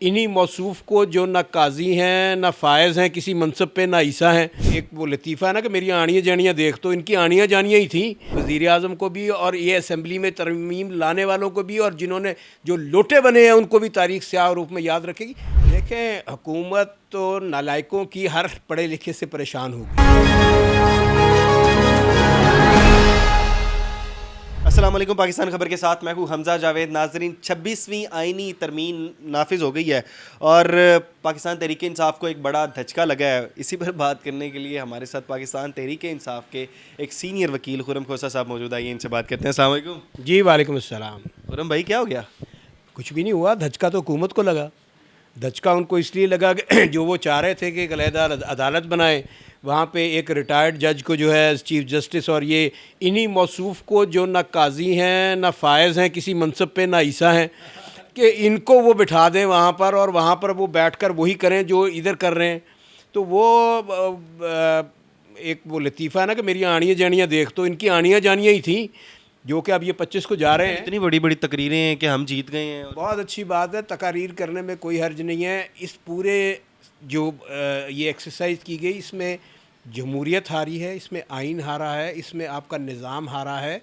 انہی موصوف کو جو نہ قاضی ہیں نہ فائز ہیں کسی منصب پہ، نہ عیسیٰ ہیں. ایک وہ لطیفہ ہے نا کہ میری آڑیاں جانیاں دیکھ، تو ان کی آڑیاں جانیاں ہی تھیں وزیر اعظم کو بھی، اور یہ اسمبلی میں ترمیم لانے والوں کو بھی، اور جنہوں نے جو لوٹے بنے ہیں ان کو بھی تاریخ سیاہ روپ میں یاد رکھے گی. دیکھیں، حکومت تو نالائقوں کی ہر پڑھے لکھے سے پریشان ہوگی. السلام علیکم. پاکستان خبر کے ساتھ میں ہوں حمزہ جاوید. ناظرین، 26ویں آئینی ترمیم نافذ ہو گئی ہے اور پاکستان تحریک انصاف کو ایک بڑا دھچکا لگا ہے. اسی پر بات کرنے کے لیے ہمارے ساتھ پاکستان تحریک انصاف کے ایک سینئر وکیل خرم کھوسہ صاحب موجود ہیں. ان سے بات کرتے ہیں. السلام علیکم. جی وعلیکم السلام. خرم بھائی، کیا ہو گیا؟ کچھ بھی نہیں ہوا. دھچکا تو حکومت کو لگا. دھچکا ان کو اس لیے لگا کہ جو وہ چاہ رہے تھے کہ ایک علیحدہ عدالت بنائے، وہاں پہ ایک ریٹائرڈ جج کو جو ہے چیف جسٹس، اور یہ انہی موصوف کو جو نہ قاضی ہیں نہ فائز ہیں کسی منصب پہ، نہ عیسیٰ ہیں، کہ ان کو وہ بٹھا دیں وہاں پر، اور وہاں پر وہ بیٹھ کر وہی کریں جو ادھر کر رہے ہیں. تو وہ ایک وہ لطیفہ ہے نا کہ میری آڑیاں جانیاں دیکھ، تو ان کی آڑیاں جانیاں ہی تھیں جو کہ اب یہ 25 کو جا رہے ہیں. اتنی بڑی بڑی تقریریں ہیں کہ ہم جیت گئے ہیں. بہت اچھی بات ہے، تقاریر کرنے میں کوئی حرج نہیں ہے. اس پورے جو یہ ایکسرسائز کی گئی، اس میں جمہوریت ہاری ہے، اس میں آئین ہارا ہے، اس میں آپ کا نظام ہارا ہے.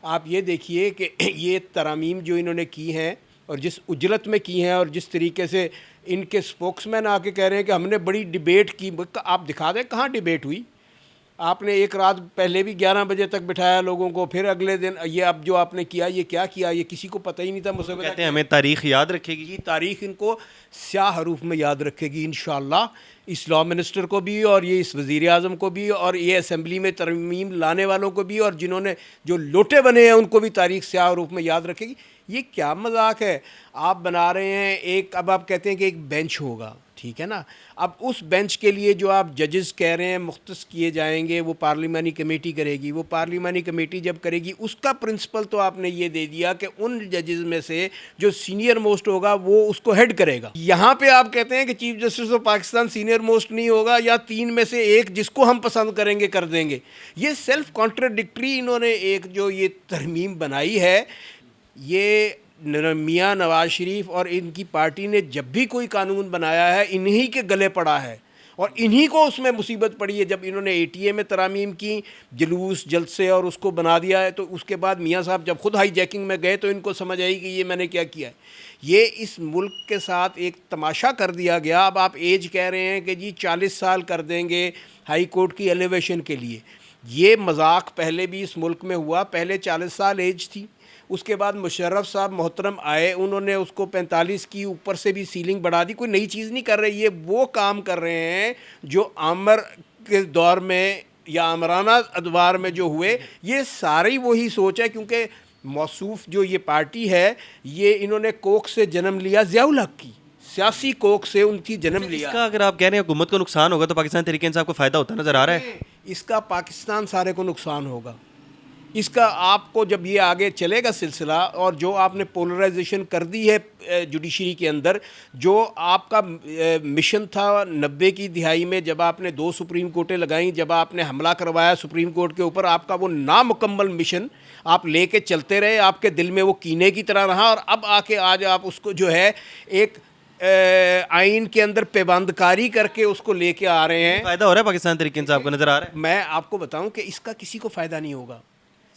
آپ یہ دیکھیے کہ یہ ترامیم جو انہوں نے کی ہیں اور جس اجلت میں کی ہیں، اور جس طریقے سے ان کے سپوکس مین آ کے کہہ رہے ہیں کہ ہم نے بڑی ڈیبیٹ کی. آپ دکھا دیں کہاں ڈیبیٹ ہوئی. آپ نے ایک رات پہلے بھی 11 بجے تک بٹھایا لوگوں کو، پھر اگلے دن یہ اب جو آپ نے کیا، یہ کیا کیا، یہ کسی کو پتہ ہی نہیں تھا. کہتے ہیں ہمیں تاریخ یاد رکھے گی. یہ تاریخ ان کو سیاہ حروف میں یاد رکھے گی انشاءاللہ. اس لا منسٹر کو بھی، اور یہ اس وزیر اعظم کو بھی، اور یہ اسمبلی میں ترمیم لانے والوں کو بھی، اور جنہوں نے جو لوٹے بنے ہیں ان کو بھی تاریخ سیاہ حروف میں یاد رکھے گی. یہ کیا مذاق ہے آپ بنا رہے ہیں. ایک اب آپ کہتے ہیں کہ ایک بینچ ہوگا، ٹھیک ہے نا. اب اس بینچ کے لیے جو آپ ججز کہہ رہے ہیں مختص کیے جائیں گے، وہ پارلیمانی کمیٹی کرے گی. وہ پارلیمانی کمیٹی جب کرے گی، اس کا پرنسپل تو آپ نے یہ دے دیا کہ ان ججز میں سے جو سینئر موسٹ ہوگا وہ اس کو ہیڈ کرے گا. یہاں پہ آپ کہتے ہیں کہ chief justice of Pakistan senior most نہیں ہوگا، یا 3 میں سے ایک جس کو ہم پسند کریں گے کر دیں گے. یہ سیلف کانٹراڈکٹری انہوں نے ایک جو یہ ترمیم بنائی ہے. یہ میاں نواز شریف اور ان کی پارٹی نے جب بھی کوئی قانون بنایا ہے، انہی کے گلے پڑا ہے، اور انہی کو اس میں مصیبت پڑی ہے. جب انہوں نے اے ٹی اے میں ترامیم کی، جلوس جلسے اور اس کو بنا دیا ہے، تو اس کے بعد میاں صاحب جب خود ہائی جیکنگ میں گئے تو ان کو سمجھ آئی کہ یہ میں نے کیا کیا ہے. یہ اس ملک کے ساتھ ایک تماشا کر دیا گیا. اب آپ ایج کہہ رہے ہیں کہ جی 40 سال کر دیں گے ہائی کورٹ کی ایلیویشن کے لیے. یہ مذاق پہلے بھی اس ملک میں ہوا. پہلے 40 سال ایج تھی، اس کے بعد مشرف صاحب محترم آئے، انہوں نے اس کو 45 کی، اوپر سے بھی سیلنگ بڑھا دی. کوئی نئی چیز نہیں کر رہے. یہ وہ کام کر رہے ہیں جو عامر کے دور میں یا عامرانہ ادوار میں جو ہوئے. یہ ساری وہی سوچ ہے، کیونکہ موصوف جو یہ پارٹی ہے، یہ انہوں نے کوک سے جنم لیا، ضیاء الحق کی سیاسی کوک سے ان کی جنم لیا. اس کا اگر آپ کہہ رہے ہیں حکومت کو نقصان ہوگا تو پاکستان تحریک انصاف کو فائدہ ہوتا نظر آ رہا ہے. اس کا پاکستان سارے کو نقصان ہوگا. اس کا آپ کو جب یہ آگے چلے گا سلسلہ، اور جو آپ نے پولرائزیشن کر دی ہے جوڈیشری کے اندر، جو آپ کا مشن تھا 90 کی دہائی میں، جب آپ نے 2 سپریم کورٹیں لگائیں، جب آپ نے حملہ کروایا سپریم کورٹ کے اوپر، آپ کا وہ نامکمل مشن آپ لے کے چلتے رہے. آپ کے دل میں وہ کینے کی طرح رہا، اور اب آ کے آج آپ اس کو جو ہے ایک آئین کے اندر پیبند کاری کر کے اس کو لے کے آ رہے ہیں. فائدہ ہو رہا ہے پاکستان تحریک انصاف کو نظر آ رہا ہے. میں آپ کو بتاؤں کہ اس کا کسی کو فائدہ نہیں ہوگا.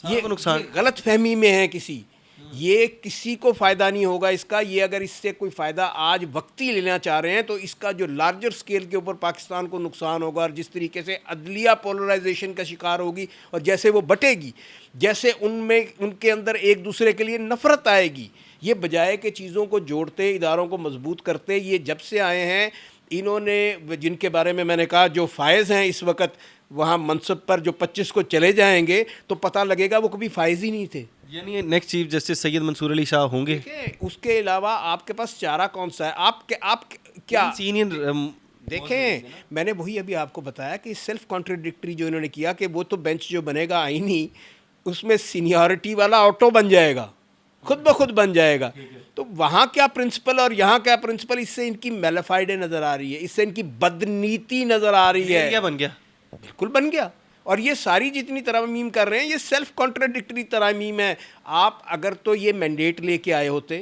یہ نقصان غلط فہمی میں ہے کسی. یہ کسی کو فائدہ نہیں ہوگا اس کا. یہ اگر اس سے کوئی فائدہ آج وقتی لینا چاہ رہے ہیں تو اس کا جو لارجر سکیل کے اوپر پاکستان کو نقصان ہوگا. اور جس طریقے سے عدلیہ پولرائزیشن کا شکار ہوگی، اور جیسے وہ بٹے گی، جیسے ان کے اندر ایک دوسرے کے لیے نفرت آئے گی. یہ بجائے کہ چیزوں کو جوڑتے، اداروں کو مضبوط کرتے، یہ جب سے آئے ہیں انہوں نے، جن کے بارے میں نے کہا جو فائز ہیں اس وقت وہاں منصب پر، جو 25 کو چلے جائیں گے تو پتہ لگے گا وہ کبھی فائز ہی نہیں تھے. یعنی نیکسٹ چیف جسٹس سید منصور علی شاہ ہوں گے. اس کے علاوہ آپ کے پاس چارہ کون سا ہے؟ آپ کیا سینئر دیکھیں، میں نے وہی ابھی آپ کو بتایا کہ سیلف کانٹراڈکٹری جو انہوں نے کیا، کہ وہ تو بینچ جو بنے گا آئینی، اس میں سینیورٹی والا آٹو بن جائے گا، خود بخود بن جائے گا. تو وہاں کیا پرنسپل اور یہاں کیا پرنسپل، اس سے ان کی میلیفائڈ نظر آ رہی ہے، اس سے ان کی بدنیتی نظر آ رہی ہے. کیا بن گیا؟ بالکل بن گیا. اور یہ ساری جتنی ترامیم کر رہے ہیں، یہ سیلف کانٹراڈکٹری ترامیم ہے. آپ اگر تو یہ مینڈیٹ لے کے آئے ہوتے